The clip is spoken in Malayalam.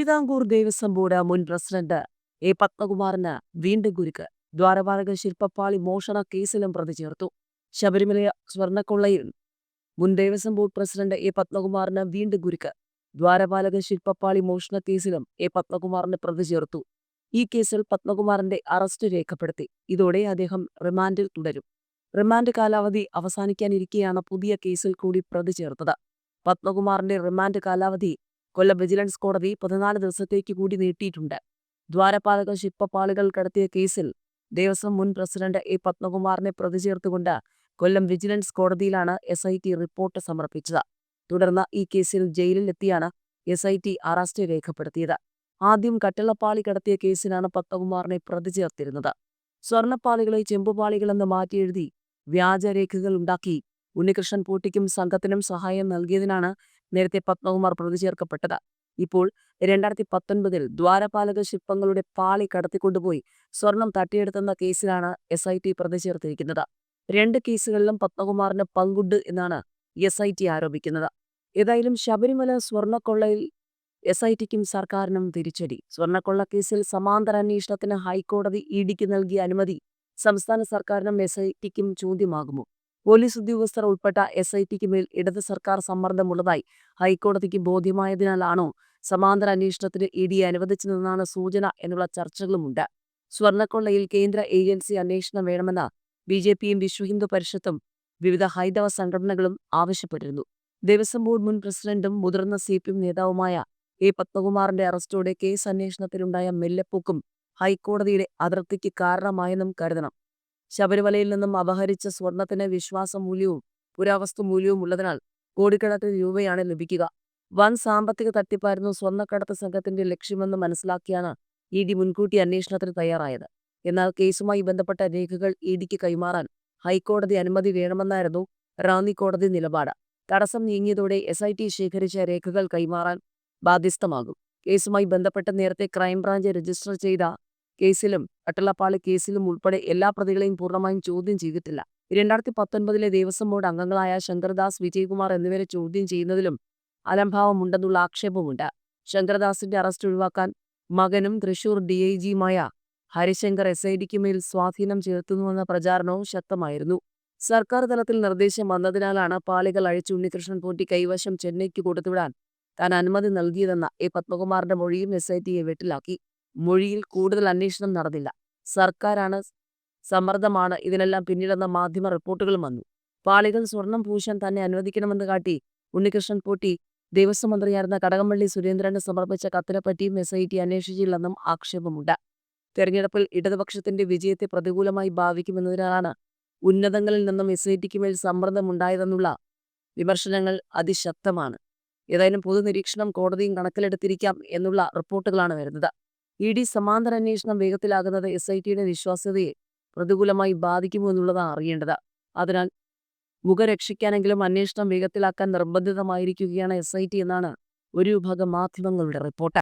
തിരുവിതാംകൂർ ദേവസ്വം ബോർഡ് മുൻ പ്രസിഡന്റ് എ പത്മകുമാറിന് വീണ്ടും കുരുക്ക്. ദ്വാരപാലക ശില്പപ്പാളി മോഷണ കേസിലും പ്രതി ചേർത്തു. ശബരിമല സ്വർണ്ണക്കൊള്ളയിൽ മുൻ ദേവസ്വം ബോർഡ് പ്രസിഡന്റ് എ പത്മകുമാറിന് വീണ്ടും കുരുക്ക്. ദ്വാരപാലക ശില്പപ്പാളി മോഷണ കേസിലും എ പത്മകുമാറിന് പ്രതി ചേർത്തു. ഈ കേസിൽ പത്മകുമാറിന്റെ അറസ്റ്റ് രേഖപ്പെടുത്തി. ഇതോടെ അദ്ദേഹം റിമാൻഡിൽ തുടരും. റിമാൻഡ് കാലാവധി അവസാനിക്കാനിരിക്കെയാണ് പുതിയ കേസിൽ കൂടി പ്രതി ചേർത്തത്. പത്മകുമാറിന്റെ റിമാൻഡ് കാലാവധി കൊല്ലം വിജിലൻസ് കോടതി 14 ദിവസത്തേക്ക് കൂടി നീട്ടിയിട്ടുണ്ട്. ദ്വാരപാലക ശില്പപ്പാളികൾ കടത്തിയ കേസിൽ ദേവസ്വം മുൻ പ്രസിഡന്റ് എ പത്മകുമാറിനെ പ്രതി ചേർത്തുകൊണ്ട് കൊല്ലം വിജിലൻസ് കോടതിയിലാണ് SIT റിപ്പോർട്ട് സമർപ്പിച്ചത്. തുടർന്ന് ഈ കേസിൽ ജയിലിൽ എത്തിയാണ് SIT അറസ്റ്റ് രേഖപ്പെടുത്തിയത്. ആദ്യം കട്ടിളപ്പാളി കടത്തിയ കേസിലാണ് പത്മകുമാറിനെ പ്രതി ചേർത്തിരുന്നത്. സ്വർണ്ണപ്പാളികളെ ചെമ്പുപാളികളെന്ന് മാറ്റിയെഴുതി വ്യാജരേഖകൾ ഉണ്ടാക്കി ഉണ്ണികൃഷ്ണൻ പോറ്റിക്കും സംഘത്തിനും സഹായം നൽകിയതിനാണ് നേരത്തെ പത്മകുമാർ പ്രതി ചേർക്കപ്പെട്ടത്. ഇപ്പോൾ 2019 ദ്വാരപാലക ശില്പങ്ങളുടെ പാളി കടത്തിക്കൊണ്ടുപോയി സ്വർണം തട്ടിയെടുത്തെന്ന കേസിലാണ് SIT പ്രതി ചേർത്തിരിക്കുന്നത്. 2 കേസുകളിലും പത്മകുമാറിന് പങ്കുണ്ട് എന്നാണ് SIT ആരോപിക്കുന്നത്. ഏതായാലും ശബരിമല സ്വർണ്ണക്കൊള്ളയിൽ SITക്കും സർക്കാരിനും തിരിച്ചടി. സ്വർണ്ണക്കൊള്ള കേസിൽ സമാന്തര അന്വേഷണത്തിന് ഹൈക്കോടതി EDക്ക് നൽകിയ അനുമതി സംസ്ഥാന സർക്കാരിനും SITക്കും ചോദ്യമാകുമോ? പോലീസ് ഉദ്യോഗസ്ഥർ ഉൾപ്പെട്ട SITക്ക് മേൽ ഇടത് സർക്കാർ സമ്മർദ്ദമുള്ളതായി ഹൈക്കോടതിക്ക് ബോധ്യമായതിനാലാണോ സമാന്തര അന്വേഷണത്തിന് ED അനുവദിച്ചതെന്നാണ് സൂചന എന്നുള്ള ചർച്ചകളുമുണ്ട്. സ്വർണ്ണക്കൊള്ളയിൽ കേന്ദ്ര ഏജൻസി അന്വേഷണം വേണമെന്ന് BJPയും വിശ്വഹിന്ദു പരിഷത്തും വിവിധ ഹൈന്ദവ സംഘടനകളും ആവശ്യപ്പെട്ടിരുന്നു. ദേവസ്വം ബോർഡ് മുൻ പ്രസിഡന്റും മുതിർന്ന CPM നേതാവുമായ എ പത്മകുമാറിന്റെ അറസ്റ്റോടെ കേസ് അന്വേഷണത്തിലുണ്ടായ മെല്ലെപ്പോക്കും ഹൈക്കോടതിയുടെ അതൃപ്തിക്ക് കാരണമായെന്നും കരുതണം. ശബരിമലയിൽ നിന്നും അപഹരിച്ച സ്വർണത്തിന് വിശ്വാസമൂല്യവും പുരാവസ്തു മൂല്യവും ഉള്ളതിനാൽ കോടിക്കണക്കിന് രൂപയാണ് ലഭിക്കുക. വൻ സാമ്പത്തിക തട്ടിപ്പായിരുന്നു സ്വർണ്ണക്കടത്ത് സംഘത്തിന്റെ ലക്ഷ്യമെന്ന് മനസ്സിലാക്കിയാണ് ED മുൻകൂട്ടി അന്വേഷണത്തിന് തയ്യാറായത്. എന്നാൽ കേസുമായി ബന്ധപ്പെട്ട രേഖകൾ EDക്ക് കൈമാറാൻ ഹൈക്കോടതി അനുമതി വേണമെന്നായിരുന്നു റാന്നി കോടതി നിലപാട്. തടസ്സം നീങ്ങിയതോടെ SIT ശേഖരിച്ച രേഖകൾ കൈമാറാൻ ബാധ്യസ്ഥമാകും. കേസുമായി ബന്ധപ്പെട്ട് നേരത്തെ ക്രൈംബ്രാഞ്ച് രജിസ്റ്റർ ചെയ്ത കേസിലും കട്ടിളപ്പാളി കേസിലും ഉൾപ്പെടെ എല്ലാ പ്രതികളെയും പൂർണ്ണമായും ചോദ്യം ചെയ്തിട്ടില്ല. 2019 ദേവസ്വം ബോർഡ് അംഗങ്ങളായ ശങ്കർദാസ്, വിജയകുമാർ എന്നിവരെ ചോദ്യം ചെയ്യുന്നതിലും അലംഭാവമുണ്ടെന്നുള്ള ആക്ഷേപമുണ്ട്. ശങ്കർദാസിന്റെ അറസ്റ്റ് ഒഴിവാക്കാൻ മകനും തൃശൂർ DIGയുമായ ഹരിശങ്കർ SITക്ക് മേൽ സ്വാധീനം ചെലുത്തുന്നുവെന്ന പ്രചാരണവും ശക്തമായിരുന്നു. സർക്കാർ തലത്തിൽ നിർദ്ദേശം വന്നതിനാലാണ് പാളികൾ അഴിച്ച് ഉണ്ണികൃഷ്ണൻ പോറ്റി കൈവശം ചെന്നൈക്ക് കൊടുത്തുവിടാൻ താൻ അനുമതി നൽകിയതെന്ന എ പത്മകുമാറിന്റെ മൊഴിയും SITയെ വെട്ടിലാക്കി. മൊഴിയിൽ കൂടുതൽ അന്വേഷണം നടന്നില്ല. സർക്കാരാണ് സമ്മർദ്ദമാണ് ഇതിനെല്ലാം പിന്നിലെന്ന മാധ്യമ റിപ്പോർട്ടുകളും വന്നു. പാളികൾ സ്വർണം പൂശാൻ തന്നെ അനുവദിക്കണമെന്ന് കാട്ടി ഉണ്ണികൃഷ്ണൻ പോറ്റി ദേവസ്വം മന്ത്രിയായിരുന്ന കടകംപള്ളി സുരേന്ദ്രന് സമർപ്പിച്ച കത്തിനെപ്പറ്റിയും SIT അന്വേഷിച്ചില്ലെന്നും ആക്ഷേപമുണ്ട്. തെരഞ്ഞെടുപ്പിൽ ഇടതുപക്ഷത്തിന്റെ വിജയത്തെ പ്രതികൂലമായി ബാധിക്കുമെന്നതിനാലാണ് ഉന്നതങ്ങളിൽ നിന്നും SITക്ക് മേൽ സമ്മർദ്ദമുണ്ടായതെന്നുള്ള വിമർശനങ്ങൾ അതിശക്തമാണ്. ഏതായാലും പൊതുനിരീക്ഷണം കോടതിയും കണക്കിലെടുത്തിരിക്കാം എന്നുള്ള റിപ്പോർട്ടുകളാണ് വരുന്നത്. ED സമാന്തര അന്വേഷണം വേഗത്തിലാകുന്നത് SITയുടെ വിശ്വാസ്യതയെ പ്രതികൂലമായി ബാധിക്കുമോ എന്നുള്ളതാണ് അറിയേണ്ടത്. അതിനാൽ മുഖരക്ഷയ്ക്കാനെങ്കിലും അന്വേഷണം വേഗത്തിലാക്കാൻ നിർബന്ധിതമായിരിക്കുകയാണ് SIT എന്നാണ് ഒരു വിഭാഗം മാധ്യമങ്ങളുടെ റിപ്പോർട്ട്.